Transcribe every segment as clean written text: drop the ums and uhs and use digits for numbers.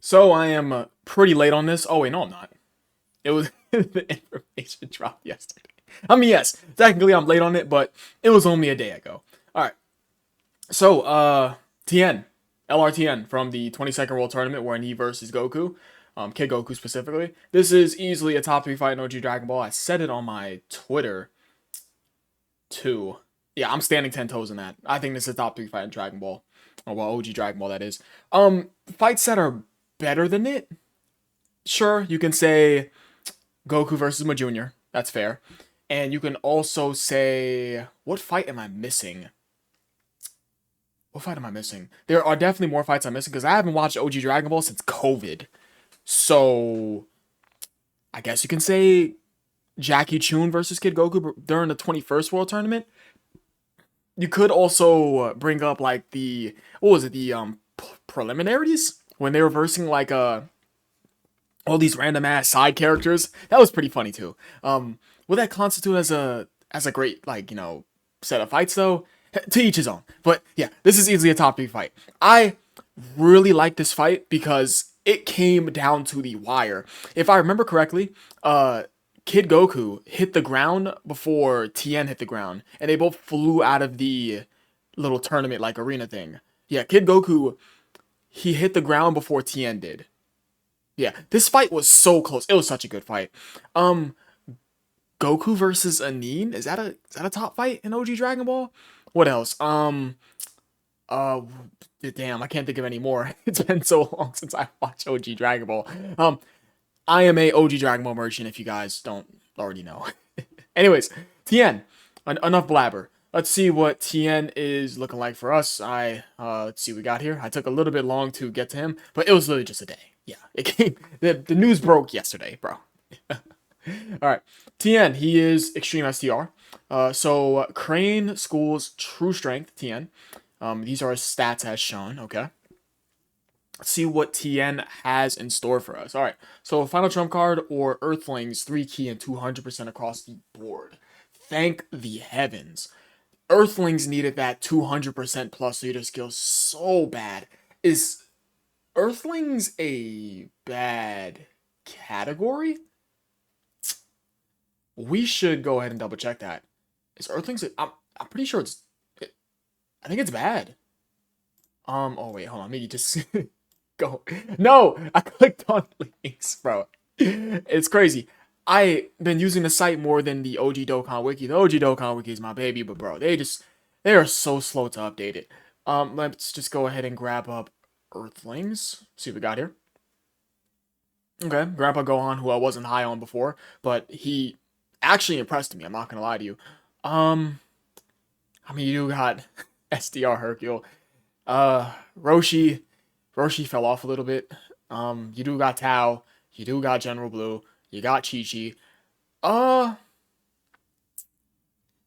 So I am pretty late on this. Oh wait, no, I'm not. It was the information dropped yesterday. I mean, yes, technically I'm late on it, but it was only a day ago. All right. So, Tien, LRTN from the 22nd World Tournament where he versus Goku, Kid Goku specifically. This is easily a top 3 fight in OG Dragon Ball. I said it on my Twitter too. Yeah, I'm standing 10 toes in that. I think this is a top 3 fight in Dragon Ball. Or well, OG Dragon Ball that is. Fights that are better than it. Sure, you can say Goku versus Ma Jr. That's fair. And you can also say, what fight am I missing? What fight am I missing? There are definitely more fights I'm missing because I haven't watched OG Dragon Ball since COVID. So, I guess you can say Jackie Chun versus Kid Goku during the 21st World Tournament. You could also bring up like the, what was it, the preliminaries? When they were versing like all these random ass side characters. That was pretty funny too. Would that constitute as a great set of fights though? To each his own. But yeah, this is easily a top 3 fight. I really like this fight because it came down to the wire. If I remember correctly, Kid Goku hit the ground before Tien hit the ground, and they both flew out of the little tournament like arena thing. Yeah, Kid Goku, he hit the ground before Tien did. Yeah, this fight was so close. It was such a good fight. Um, Goku versus Anin, is that a top fight in OG Dragon Ball? What else? Uh, damn, I can't think of any more. It's been so long since I watched OG Dragon Ball. Um, I am a OG Dragon Ball merchant. If you guys don't already know. Anyways, Tien, enough blabber. Let's see what Tien is looking like for us. Let's see what we got here. I took a little bit long to get to him, but it was literally just a day. Yeah, it came. The news broke yesterday, bro. All right, Tien. He is extreme STR. So Crane School's true strength. Tien. These are his stats as shown. Okay. Let's see what Tien has in store for us. All right. So final trump card or Earthlings 3 key and 200% across the board. Thank the heavens. Earthlings needed that 200% plus leader skill so bad. Is Earthlings a bad category? We should go ahead and double check that. Is Earthlings? I'm pretty sure I think it's bad. Oh wait, hold on. Maybe just go. No, I clicked on links, bro. It's crazy. I been using the site more than the OG Dokkan Wiki. The OG Dokkan Wiki is my baby, but bro, they are so slow to update it. Let's just go ahead and grab up Earthlings. See what we got here. Okay, Grandpa Gohan, who I wasn't high on before, but he actually impressed me. I'm not gonna lie to you. Um, I mean, you got SDR Hercule. Roshi. Roshi fell off a little bit. You do got Tao. You do got General Blue. You got Chi Chi. Uh,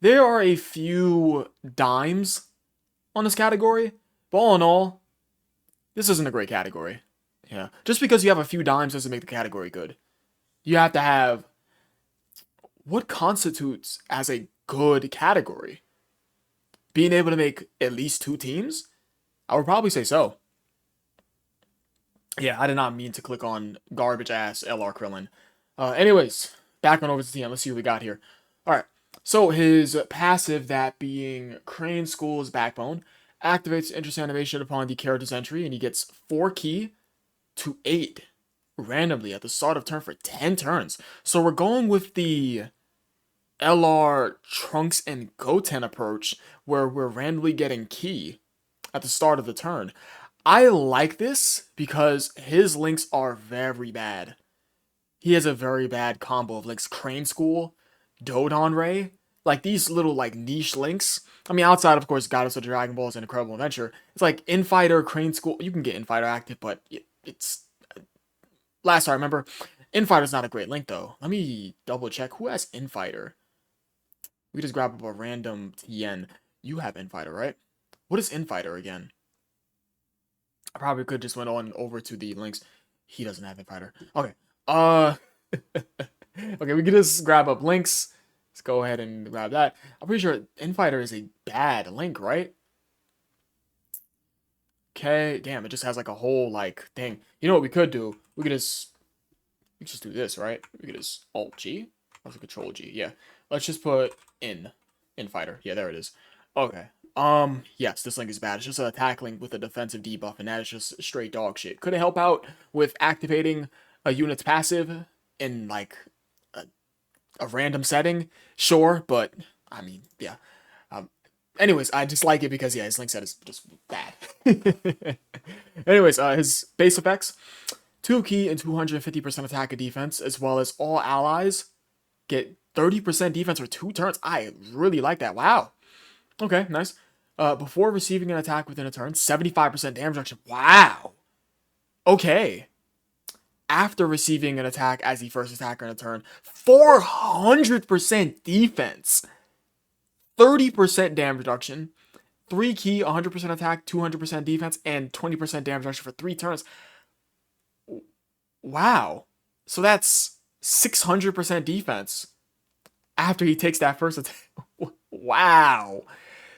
there are a few dimes on this category, but all in all, this isn't a great category. Yeah, just because you have a few dimes doesn't make the category good. You have to have what constitutes as a good category. Being able to make at least 2 teams, I would probably say so. Yeah, I did not mean to click on garbage ass LR Krillin. Anyways, back on over to TM. Let's see what we got here. All right. So his passive, that being Crane School's Backbone, activates interest animation upon the character's entry, and he gets 4 key to 8 randomly at the start of turn for 10 turns. So we're going with the LR Trunks and Goten approach, where we're randomly getting key at the start of the turn. I like this because his links are very bad. He has a very bad combo of links. Crane School, Dodon Ray, like these little like niche links. I mean, outside of course Goddess of Dragon Balls and Incredible Adventure, it's like Infighter, Crane School. You can get Infighter active, but it's last I remember, Infighter's not a great link though. Let me double check who has Infighter. We just grab up a random Tien. You have Infighter, right? What is Infighter again? I probably could just went on over to the links. He doesn't have Infighter. Okay. Okay, we can just grab up links. Let's go ahead and grab that. I'm pretty sure Infighter is a bad link, right? Okay, damn, it just has like a whole like thing. You know what we could do? We could just do this, right? We could just Alt G. Or Control G. Yeah. Let's just put in fighter. Yeah, there it is. Okay. Yes, this link is bad. It's just a attack link with a defensive debuff, and that is just straight dog shit. Could it help out with activating a unit's passive in like a, a random setting? Sure, but I mean, yeah. Um, anyways, I just like it because yeah, his link set is just bad. Anyways, his base effects: 2 key and 250% attack and defense, as well as all allies get 30% defense for 2 turns. I really like that. Wow. Okay, nice. Before receiving an attack within a turn, 75% damage reduction. Wow. Okay. After receiving an attack as the first attacker in a turn, 400% defense, 30% damage reduction, 3 key, 100% attack, 200% defense, and 20% damage reduction for 3 turns. Wow. So that's 600% defense after he takes that first attack. Wow.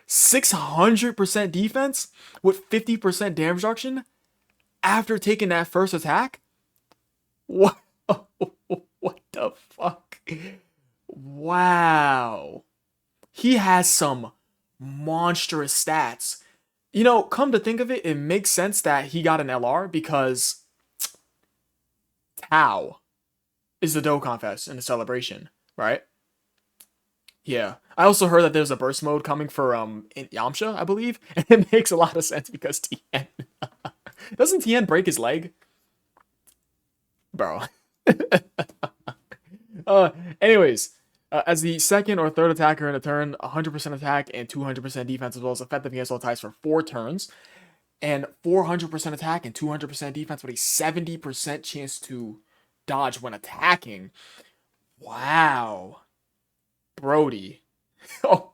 600% defense with 50% damage reduction after taking that first attack? What? What the fuck? Wow. He has some monstrous stats. You know, come to think of it, it makes sense that he got an LR because Tau is the Dokkan Fest in the celebration, right? Yeah. I also heard that there's a burst mode coming for in Yamcha, I believe, and it makes a lot of sense because Tien doesn't Tien break his leg? Bro. uh anyways, as the second or third attacker in a turn, 100% attack and 200% defense as well as effective against all types for 4 turns, and 400% attack and 200% defense with a 70% chance to dodge when attacking. Wow. Brody. Oh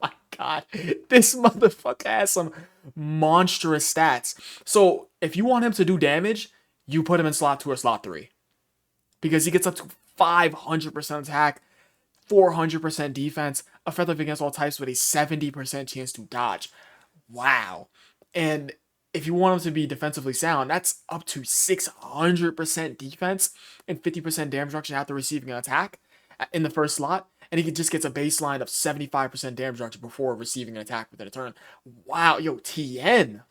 my god. This motherfucker has some monstrous stats. So if you want him to do damage, you put him in slot 2 or slot 3. Because he gets up to 500% attack, 400% defense, effective against all types with a 70% chance to dodge. Wow. And if you want him to be defensively sound, that's up to 600% defense and 50% damage reduction after receiving an attack in the first slot. And he just gets a baseline of 75% damage reduction before receiving an attack within a turn. Wow, yo, Tien.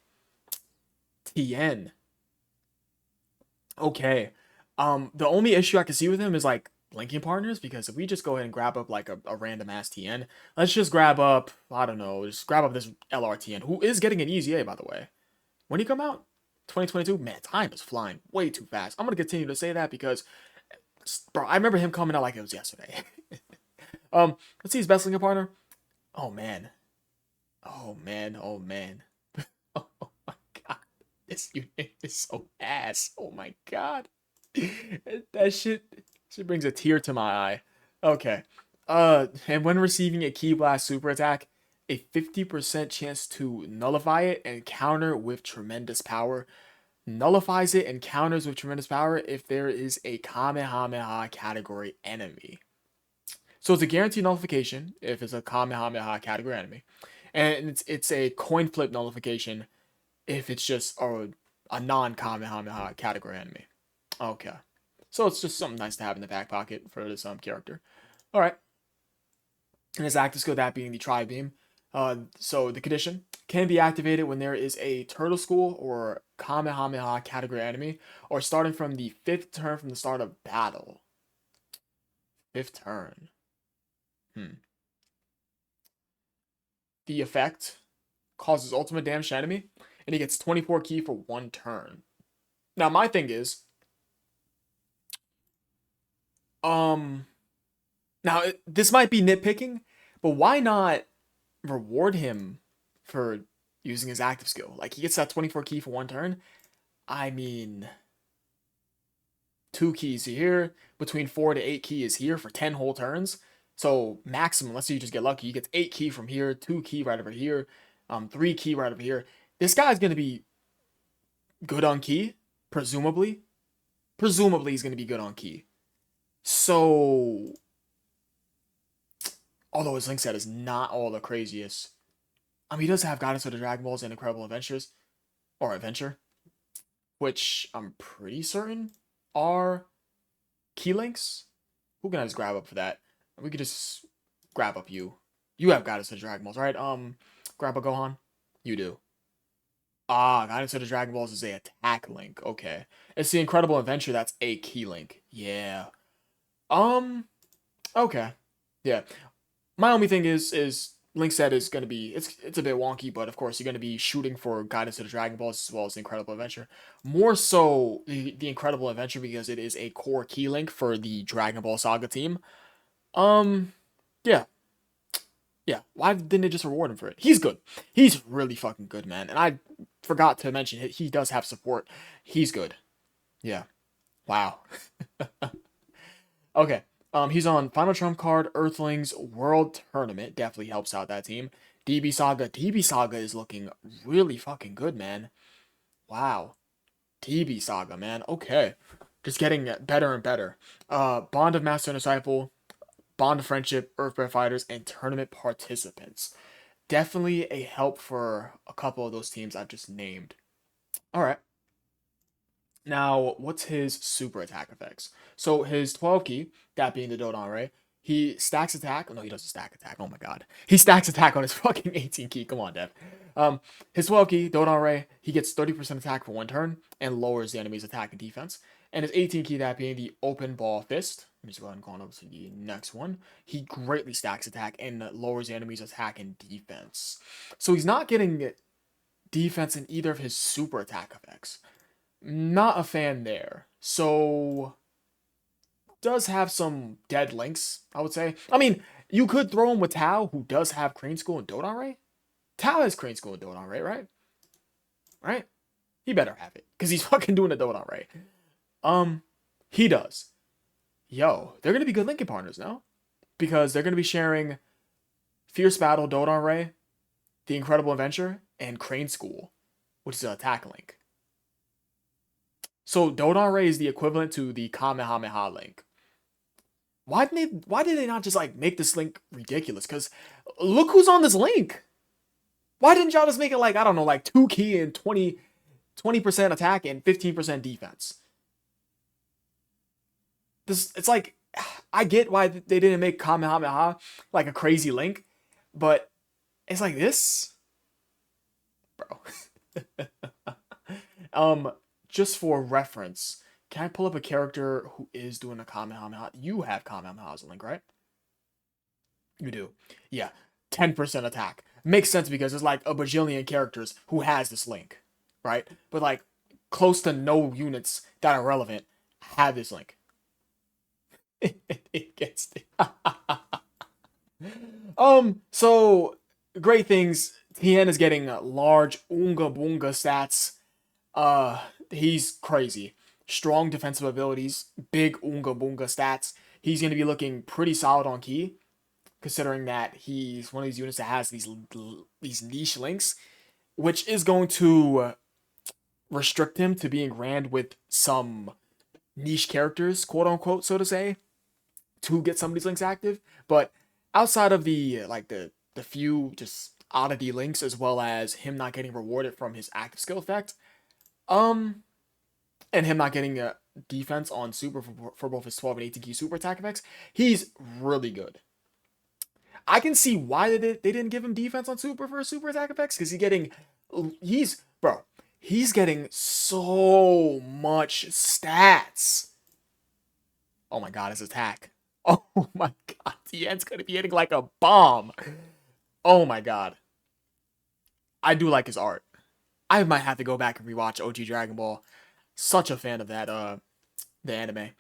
Tien. Okay. The only issue I can see with him is like linking partners, because if we just go ahead and grab up like a random ass Tien, let's just grab up, I don't know, just grab up this LR Tien, who is getting an easy A, by the way. When he come out? 2022? Man, time is flying way too fast. I'm gonna continue to say that because, bro, I remember him coming out like it was yesterday. Let's see his best linking partner. Oh man. Oh man. Oh man. Oh my god. This unit is so ass. Oh my god. That shit brings a tear to my eye. Okay. And when receiving a Ki Blast super attack, a 50% chance to nullify it and counter with tremendous power. Nullifies it and counters with tremendous power if there is a Kamehameha category enemy. So it's a guaranteed nullification if it's a Kamehameha category enemy. And it's a coin flip nullification if it's just a non-Kamehameha category enemy. Okay. So it's just something nice to have in the back pocket for this character. Alright. And his active skill, that being the Tri-Beam. So the condition can be activated when there is a Turtle School or Kamehameha category enemy, or starting from the 5th turn from the start of battle. 5th turn. The effect causes ultimate damage to enemy, and he gets 24 Ki for 1 turn. Now my thing is, now this might be nitpicking, but why not reward him for using his active skill? Like, he gets that 24 Ki for 1 turn. I mean, 2 keys here, between 4 to 8 Ki is here for 10 whole turns. So maximum, let's say you just get lucky, you get 8 Ki from here, 2 Ki right over here, 3 Ki right over here. This guy's gonna be good on Ki, presumably. Presumably he's gonna be good on Ki. So, although his link set is not all the craziest, I mean, he does have Guidance for the Dragon Balls and Incredible Adventures. or adventure, which I'm pretty certain are key links. Who can I just grab up for that? We could just grab up you. You have Goddess of Dragon Balls, right? Grab a Gohan. You do. Ah, Guidance of the Dragon Balls is a attack link. Okay. It's the Incredible Adventure that's a key link. Yeah. Um, okay. Yeah. My only thing is Link set is gonna be it's a bit wonky, but of course you're gonna be shooting for Guidance of the Dragon Balls as well as the Incredible Adventure. More so the Incredible Adventure because it is a core key link for the Dragon Ball Saga team. Um, yeah. Yeah, why didn't they just reward him for it? He's good. He's really fucking good, man. And I forgot to mention he does have support. He's good. Yeah. Wow. Okay. He's on Final Trump Card, Earthlings, World Tournament. Definitely helps out that team. DB Saga. DB Saga is looking really fucking good, man. Wow. DB Saga, man. Okay. Just getting better and better. Bond of Master and Disciple, Bond of Friendship, Earthbreath Fighters, and Tournament Participants. Definitely a help for a couple of those teams I've just named. All right. Now, what's his super attack effects? So his 12 key, that being the Dodon Ray, he stacks attack. Oh, no, he doesn't stack attack. Oh my god. He stacks attack on his fucking 18 key. Come on, Dev. His 12 key, Dodon Ray, he gets 30% attack for one turn and lowers the enemy's attack and defense. And his 18 key, that being the Open Ball Fist. Let me just go ahead and go on over to the next one. He greatly stacks attack and lowers the enemy's attack and defense. So he's not getting defense in either of his super attack effects. Not a fan there. So does have some dead links, I would say. I mean, you could throw him with Tao, who does have Crane School and Dodon Ray. Tao has Crane School and Dodon Ray, right? Right? He better have it, because he's fucking doing the Dodon Ray. He does. Yo, they're gonna be good linking partners now. Because they're gonna be sharing Fierce Battle, Dodon Ray, The Incredible Adventure, and Crane School, which is an attack link. So Dodon Ray is the equivalent to the Kamehameha link. Why did they not just like make this link ridiculous? Because look who's on this link. Why didn't y'all just make it like, I don't know, like 2 key and 20% attack and 15% defense? It's like, I get why they didn't make Kamehameha like a crazy link, but it's like this, bro. Just for reference, can I pull up a character who is doing a Kamehameha? You have Kamehameha as a link, right? You do. Yeah. 10% attack. Makes sense because there's like a bajillion characters who has this link, right? But like close to no units that are relevant have this link. It gets so great things. Tien is getting large Oonga Boonga stats. He's crazy. Strong defensive abilities, big Oonga Boonga stats. He's going to be looking pretty solid on key, considering that he's one of these units that has these niche links, which is going to restrict him to being ran with some niche characters, quote unquote, so to say, to get some of these links active. But outside of the few just oddity links, as well as him not getting rewarded from his active skill effect, and him not getting a defense on super for both his 12 and 18 key super attack effects, he's really good. I can see why they didn't give him defense on super for his super attack effects, because he's getting so much stats. Oh my god, his attack. Oh my god, Tien's gonna be hitting like a bomb. Oh my god. I do like his art. I might have to go back and rewatch OG Dragon Ball. Such a fan of that the anime.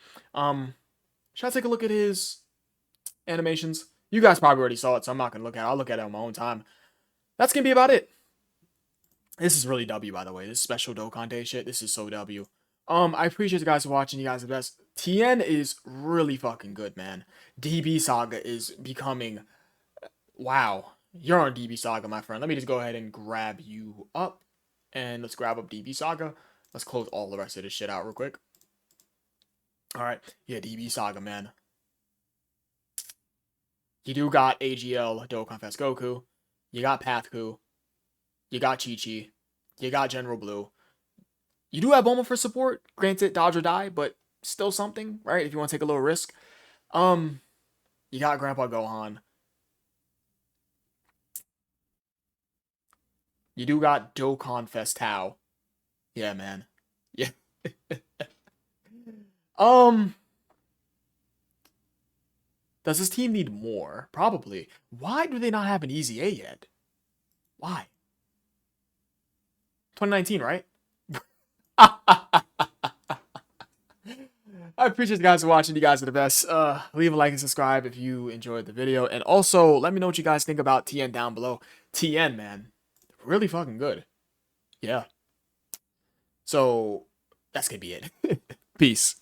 Should I take a look at his animations? You guys probably already saw it, so I'm not gonna look at it. I'll look at it on my own time. That's gonna be about it. This is really W, by the way. This special Dokkan Day shit. This is so W. I appreciate you guys for watching. You guys are the best. Tien is really fucking good, man. DB Saga is becoming... Wow. You're on DB Saga, my friend. Let me just go ahead and grab you up. And let's grab up DB Saga. Let's close all the rest of this shit out real quick. Alright. Yeah, DB Saga, man. You do got AGL, Dokkan Fest Goku. You got Pathku. You got Chi-Chi. You got General Blue. You do have Bulma for support. Granted, dodge or die, but still something, right? If you want to take a little risk. You got Grandpa Gohan. You do got Dokkan Festao. Yeah, man. Yeah. um, does this team need more? Probably. Why do they not have an easy A yet? Why? 2019, right? I appreciate you guys for watching. You guys are the best. Leave a like and subscribe if you enjoyed the video. And also, let me know what you guys think about Tien down below. Tien, man. Really fucking good. Yeah. So, that's gonna be it. Peace.